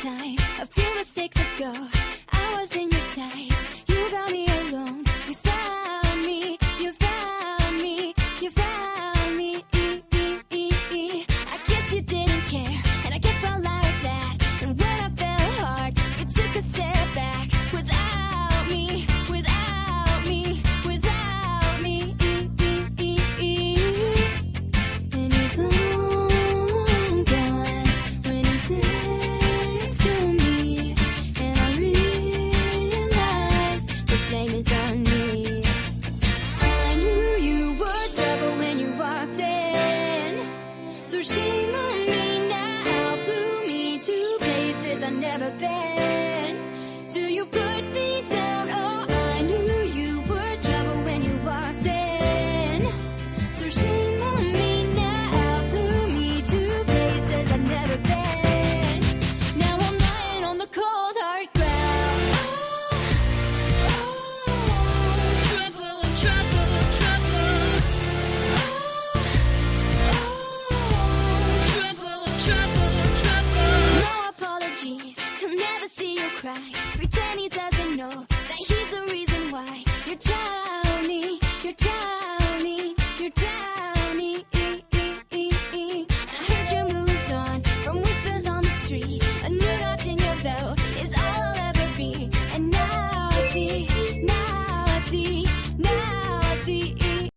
time. A few mistakes ago, I was in your sights. You got me alone. You found me. You found me. You found me. I guess you didn't care, and I guess I like that. And when I fell hard, you took a step back. Without me, without me, without me. And he's long gone when he's next to me. And I realize the blame is on me. I knew you were trouble when you walked in, so shame on me now. Flew me to places I've never been, till you put me